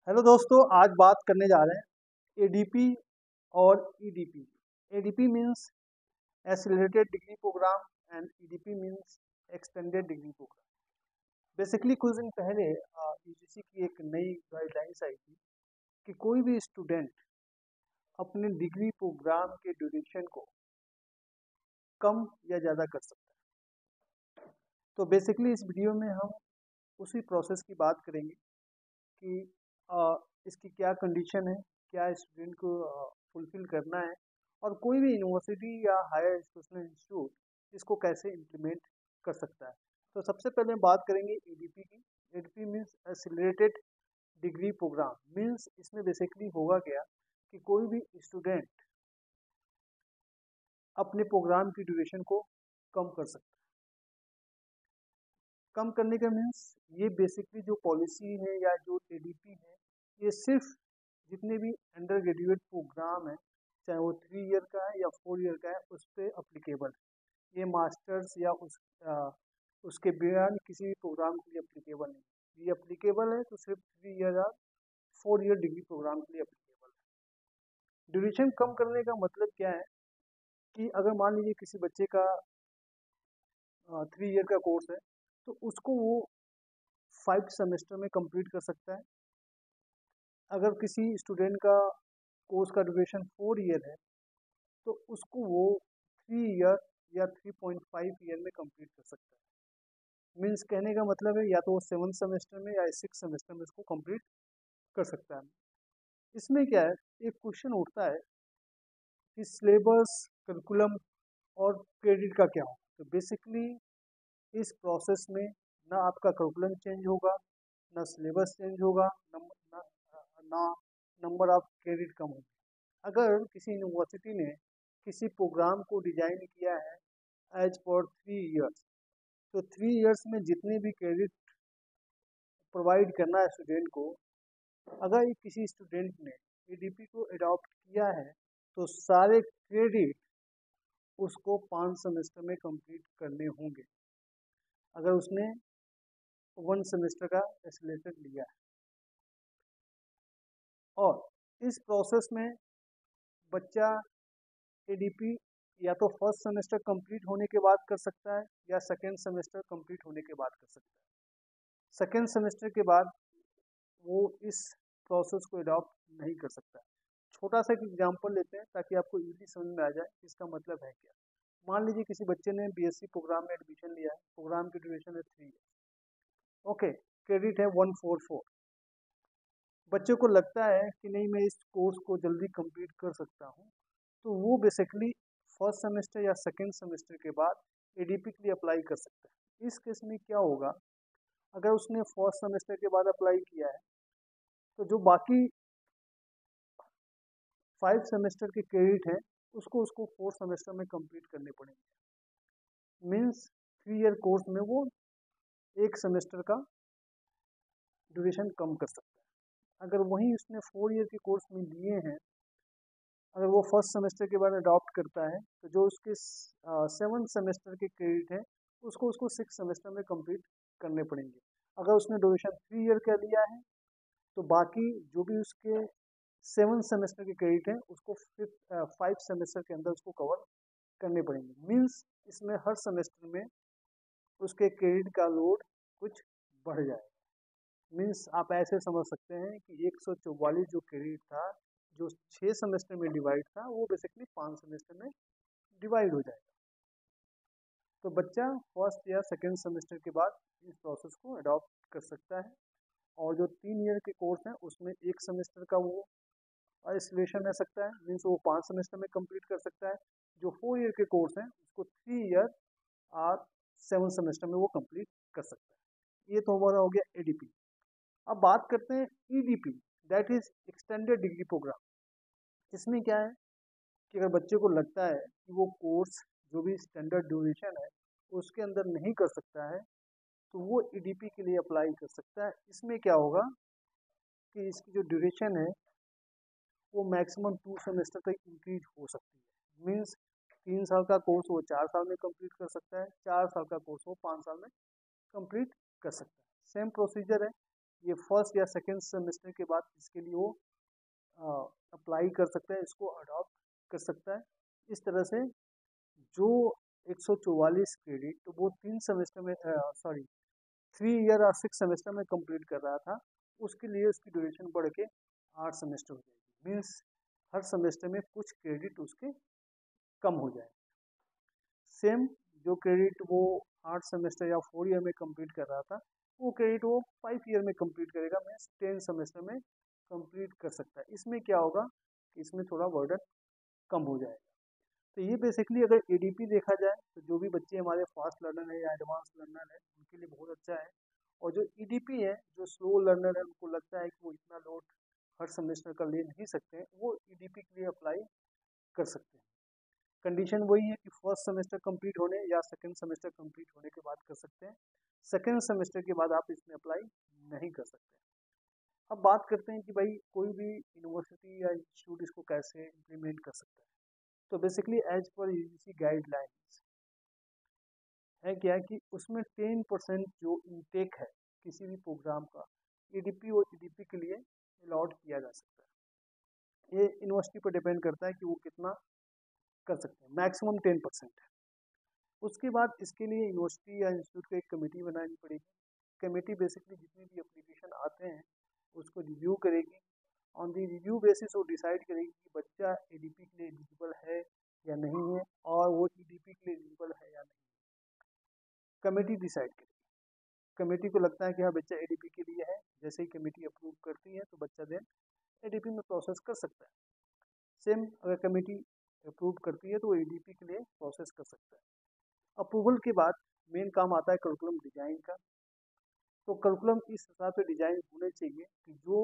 Hello दोस्तों, आज बात करने जा रहे हैं एडीपी और EDP. ADP means accelerated degree program and EDP means extended degree program. Basically कुछ दिन पहले यूजीसी की एक नई गाइडलाइंस आई थी कि कोई भी स्टूडेंट अपने डिग्री प्रोग्राम के ड्यूरेशन को कम या ज़्यादा कर सकता है। तो बेसिकली इस वीडियो में हम उसी प्रोसेस की बात करेंगे कि इसकी क्या कंडीशन है, क्या स्टूडेंट को फुलफिल करना है और कोई भी यूनिवर्सिटी या हायर एजुकेशनल इंस्टीट्यूट इसको कैसे इम्प्लीमेंट कर सकता है। तो सबसे पहले बात करेंगे एडीपी की। ADP means accelerated degree program. Means इसमें बेसिकली होगा क्या कि कोई भी स्टूडेंट अपने प्रोग्राम की ड्यूरेशन को कम कर सकता है। कम करने का मीन्स ये बेसिकली जो पॉलिसी है या जो एडीपी है, ये सिर्फ जितने भी अंडर ग्रेजुएट प्रोग्राम है, चाहे वो 3 ईयर का है या 4 ईयर का है, उस पर अप्लीकेबल है। ये मास्टर्स या उसके बियॉन्ड किसी भी प्रोग्राम के लिए अप्लीकेबल नहीं। ये अप्लीकेबल है तो सिर्फ 3 ईयर या 4 ईयर डिग्री प्रोग्राम के लिए अप्लीकेबल है। ड्यूरेशन कम करने का मतलब क्या है कि अगर मान लीजिए किसी बच्चे का 3 ईयर का कोर्स है तो उसको वो 5 सेमेस्टर में कंप्लीट कर सकता है। अगर किसी स्टूडेंट का कोर्स का ड्यूरेशन 4 ईयर है तो उसको वो 3 ईयर या 3.5 ईयर में कंप्लीट कर सकता है। मीन्स कहने का मतलब है या तो वो 7 सेमेस्टर में या 6 सेमेस्टर में इसको कंप्लीट कर सकता है। इसमें क्या है, एक क्वेश्चन उठता है कि सिलेबस, करिकुलम और क्रेडिट का क्या हो। तो बेसिकली इस प्रोसेस में ना आपका करिकुलम चेंज होगा, ना सिलेबस चेंज होगा, ना ना नंबर ऑफ क्रेडिट कम होगा। अगर किसी यूनिवर्सिटी ने किसी प्रोग्राम को डिजाइन किया है एज पर 3 ईयर्स, तो 3 ईयर्स में जितने भी क्रेडिट प्रोवाइड करना है स्टूडेंट को, अगर किसी स्टूडेंट ने एडीपी को अडॉप्ट किया है तो सारे क्रेडिट उसको 5 सेमेस्टर में कंप्लीट करने होंगे अगर उसने 1 सेमेस्टर का एक्सेलरेटेड लिया है। और इस प्रोसेस में बच्चा एडीपी या तो फर्स्ट सेमेस्टर कंप्लीट होने के बाद कर सकता है या सेकेंड सेमेस्टर कंप्लीट होने के बाद कर सकता है। सेकेंड सेमेस्टर के बाद वो इस प्रोसेस को अडॉप्ट नहीं कर सकता है। छोटा सा एक एग्जांपल लेते हैं ताकि आपको इजीली समझ में आ जाए इसका मतलब है क्या। मान लीजिए किसी बच्चे ने बीएससी प्रोग्राम में एडमिशन लिया है, प्रोग्राम की ड्यूरेशन है 3 ईयर, ओके, क्रेडिट है 144। बच्चे को लगता है कि नहीं, मैं इस कोर्स को जल्दी कंप्लीट कर सकता हूँ, तो वो बेसिकली फर्स्ट सेमेस्टर या सेकेंड सेमेस्टर के बाद एडीपी के लिए अप्लाई कर सकता है। इस केस में क्या होगा, अगर उसने फर्स्ट सेमेस्टर के बाद अप्लाई किया है तो जो बाकी 5 सेमेस्टर के क्रेडिट हैं उसको उसको 4 सेमेस्टर में कंप्लीट करने पड़ेंगे। मीन्स 3 ईयर कोर्स में वो 1 सेमेस्टर का ड्यूरेशन कम कर सकता है। अगर वहीं उसने 4 ईयर के कोर्स में लिए हैं, अगर वो फर्स्ट सेमेस्टर के बाद अडॉप्ट करता है तो जो उसके 7 सेमेस्टर के क्रेडिट हैं उसको उसको 6 सेमेस्टर में कंप्लीट करने पड़ेंगे। अगर उसने ड्यूरेशन 3 ईयर का लिया है तो बाकी जो भी उसके 7 सेमेस्टर के क्रेडिट हैं उसको 5 सेमेस्टर के अंदर उसको कवर करने पड़ेंगे। मीन्स इसमें हर सेमेस्टर में उसके क्रेडिट का लोड कुछ बढ़ जाएगा। मीन्स आप ऐसे समझ सकते हैं कि 144 जो क्रेडिट था, जो 6 सेमेस्टर में डिवाइड था, वो बेसिकली 5 सेमेस्टर में डिवाइड हो जाएगा। तो बच्चा फर्स्ट या सेकेंड सेमेस्टर के बाद इस प्रोसेस को अडॉप्ट कर सकता है। और जो 3 ईयर के कोर्स हैं उसमें 1 सेमेस्टर का वो आइसोलेशन रह सकता है, मीन्स वो 5 सेमेस्टर में कंप्लीट कर सकता है। जो 4 ईयर के कोर्स हैं उसको 3 ईयर और 7 सेमेस्टर में वो कंप्लीट कर सकता है। ये तो हमारा हो गया एडीपी। अब बात करते हैं EDP, that is extended degree program. इसमें क्या है कि अगर बच्चे को लगता है कि वो कोर्स जो भी स्टैंडर्ड ड्यूरेशन है उसके अंदर नहीं कर सकता है तो वो ईडीपी के लिए अप्लाई कर सकता है। इसमें क्या होगा कि इसकी जो ड्यूरेशन है वो मैक्सिमम 2 सेमेस्टर तक इंक्रीज हो सकती है। मीन्स 3 साल का कोर्स वो 4 साल में कंप्लीट कर सकता है, 4 साल का कोर्स वो 5 साल में कंप्लीट कर सकता है। सेम प्रोसीजर है, ये फर्स्ट या सेकेंड सेमेस्टर के बाद इसके लिए वो अप्लाई कर सकता है, इसको अडॉप्ट कर सकता है। इस तरह से जो 144 क्रेडिट तो वो 3 सेमेस्टर में 3 ईयर और 6 सेमेस्टर में कंप्लीट कर रहा था, उसके लिए उसकी ड्यूरेशन बढ़ के 8 सेमेस्टर हो जाएगी। मीन्स हर सेमेस्टर में कुछ क्रेडिट उसके कम हो जाए। सेम जो क्रेडिट वो 8 सेमेस्टर या 4 ईयर में कंप्लीट कर रहा था, वो क्रेडिट वो 5 ईयर में कंप्लीट करेगा, मीन्स 10 सेमेस्टर में कंप्लीट कर सकता है। इसमें क्या होगा कि इसमें थोड़ा बर्डन कम हो जाएगा। तो ये बेसिकली अगर एडीपी देखा जाए तो जो भी बच्चे हमारे फास्ट लर्नर है या एडवांस लर्नर है उनके लिए बहुत अच्छा है। और जो ईडीपी है, जो स्लो लर्नर है, उनको लगता है कि वो इतना लोड हर सेमेस्टर का ले नहीं सकते हैं, वो ईडीपी के लिए अप्लाई कर सकते हैं। कंडीशन वही है कि फर्स्ट सेमेस्टर कंप्लीट होने या सेकंड सेमेस्टर कंप्लीट होने के बाद कर सकते हैं। सेकंड सेमेस्टर के बाद आप इसमें अप्लाई नहीं कर सकते। अब बात करते हैं कि भाई कोई भी यूनिवर्सिटी या इंस्टीट्यूट इसको कैसे इम्प्लीमेंट कर सकता है। तो basically as per UGC guidelines है क्या कि उसमें 10% जो इनटेक है किसी भी प्रोग्राम का ईडीपी और ईडीपी के लिए अलॉट किया जा सकता है। ये यूनिवर्सिटी पर डिपेंड करता है कि वो कितना कर सकते हैं, मैक्सिमम 10%। उसके बाद इसके लिए यूनिवर्सिटी या इंस्टीट्यूट को एक कमेटी बनानी पड़ेगी। कमेटी बेसिकली जितने भी एप्लीकेशन आते हैं उसको रिव्यू करेगी। ऑन दी रिव्यू बेसिस वो डिसाइड करेगी कि बच्चा एडीपी के लिए एलिजिबल है या नहीं है, और वो ईडीपी के लिए एलिजिबल है या नहीं। कमेटी डिसाइड करेगी। कमेटी को लगता है कि हाँ बच्चा एडीपी के लिए है, जैसे ही कमेटी अप्रूव करती है तो बच्चा देन एडीपी में प्रोसेस कर सकता है। सेम अगर कमेटी अप्रूव करती है तो वो एडीपी के लिए प्रोसेस कर सकता है। अप्रूवल के बाद मेन काम आता है करिकुलम डिजाइन का। तो करिकुलम इस हिसाब से डिजाइन होने चाहिए कि जो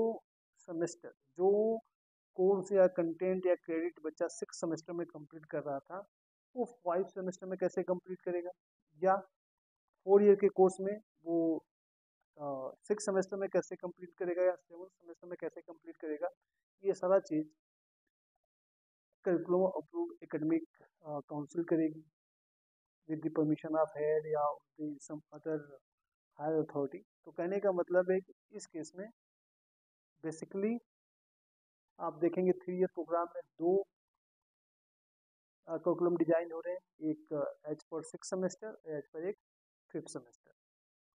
सेमेस्टर जो कोर्स या कंटेंट या क्रेडिट बच्चा 6 सेमेस्टर में कंप्लीट कर रहा था वो 5 सेमेस्टर में कैसे कंप्लीट करेगा, या 4 ईयर के कोर्स में वो 6 सेमेस्टर में कैसे कंप्लीट करेगा या 7 सेमेस्टर में कैसे कंप्लीट करेगा। ये सारा चीज़ करिकुलम अप्रूव एकेडमिक काउंसिल करेगी with the permission of head या सम अदर हायर अथॉरिटी। तो कहने का मतलब है कि इस केस में बेसिकली आप देखेंगे 3 ईयर प्रोग्राम में 2 करिकुलम डिजाइन हो रहे हैं, एक as per 6 semester, as per एक 5th semester.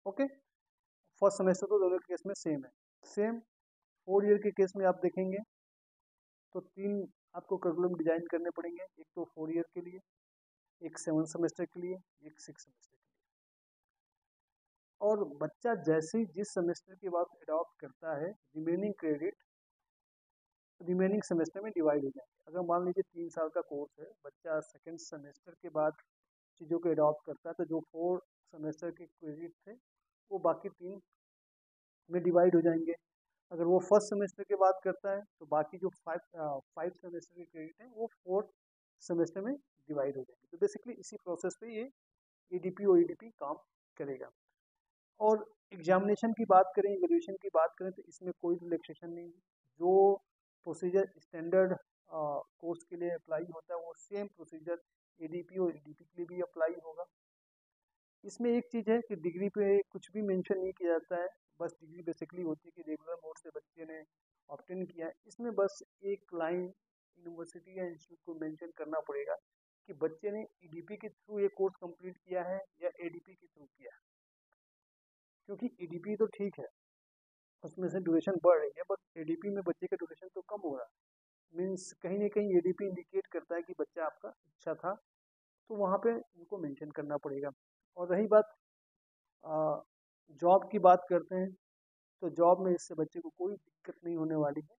Okay, first semester तो दोनों के केस में सेम है। सेम 4 ईयर के केस में आप देखेंगे तो 3 आपको करिकुलम डिजाइन करने पड़ेंगे, एक तो 4 ईयर के लिए, एक 7 सेमेस्टर के लिए, एक 6 सेमेस्टर के लिए। और बच्चा जैसे ही जिस सेमेस्टर के बाद अडॉप्ट करता है रिमेनिंग क्रेडिट रिमेनिंग सेमेस्टर में डिवाइड हो जाएंगे। अगर मान लीजिए 3 साल का कोर्स है, बच्चा सेकेंड सेमेस्टर के बाद चीज़ों को अडॉप्ट करता है तो जो 4 सेमेस्टर के क्रेडिट थे वो बाकी 3 में डिवाइड हो जाएंगे। अगर वो फर्स्ट सेमेस्टर के बाद करता है तो बाकी जो 5 सेमेस्टर के क्रेडिट हैं वो 4 सेमेस्टर में डिवाइड हो जाएंगे। तो बेसिकली इसी प्रोसेस पे ये ईडीपी और ईडीपी काम करेगा। और एग्जामिनेशन की बात करें, इवैल्यूएशन की बात करें तो इसमें कोई रिलैक्सेशन नहीं है। जो प्रोसीजर स्टैंडर्ड कोर्स के लिए अप्लाई होता है वो सेम प्रोसीजर एडीपी और ईडीपी के लिए भी अप्लाई होगा। इसमें एक चीज़ है कि डिग्री पे कुछ भी मेंशन नहीं किया जाता है, बस डिग्री बेसिकली होती है कि रेगुलर मोड से बच्चे ने ऑप्टेन किया है। इसमें बस एक लाइन यूनिवर्सिटी या इंस्टीट्यूट को मेंशन करना पड़ेगा कि बच्चे ने ईडीपी के थ्रू ये कोर्स कंप्लीट किया है या एडीपी के थ्रू किया है। क्योंकि ईडीपी तो ठीक है, उसमें से ड्यूरेशन बढ़ रही है, बट एडीपी में बच्चे का ड्यूरेशन तो कम हो रहा है। मीन्स कहीं ना कहीं एडीपी इंडिकेट करता है कि बच्चा आपका अच्छा था, तो वहाँ पे उनको मेंशन करना पड़ेगा। और रही बात जॉब की बात करते हैं तो जॉब में इससे बच्चे को कोई दिक्कत नहीं होने वाली है,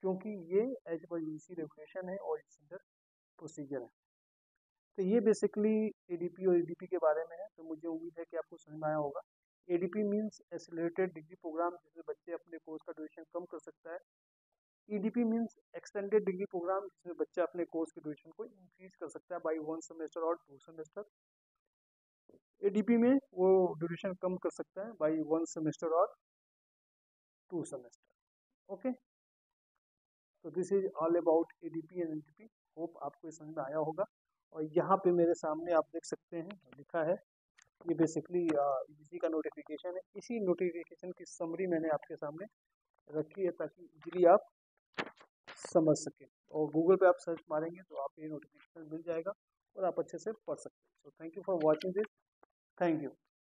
क्योंकि ये एज पर यूजीसी रेगुलेशन है और इट्स अंडर प्रोसीजर है। तो ये बेसिकली एडीपी और ईडीपी के बारे में है। तो मुझे उम्मीद है कि आपको समझ में आया होगा। ADP means accelerated degree program, जिसमें बच्चे अपने कोर्स का ड्यूरेशन कम कर सकता है। EDP means extended degree program, जिसमें बच्चा अपने कोर्स के ड्यूरेशन को इंक्रीज कर सकता है बाई 1 सेमेस्टर और 2 सेमेस्टर। एडीपी में वो ड्यूरेशन कम कर सकता है बाई 1 सेमेस्टर और 2 सेमेस्टर। ओके, तो this is all about ADP and NTP. Hope आपको ये समझ में आया होगा। और यहाँ पे मेरे सामने आप देख सकते हैं लिखा है ये बेसिकली इसी का नोटिफिकेशन है। इसी नोटिफिकेशन की समरी मैंने आपके सामने रखी है ताकि इजीली आप समझ सकें, और गूगल पे आप सर्च मारेंगे तो आप ये नोटिफिकेशन मिल जाएगा और आप अच्छे से पढ़ सकते हैं। So thank you for watching this. Thank you.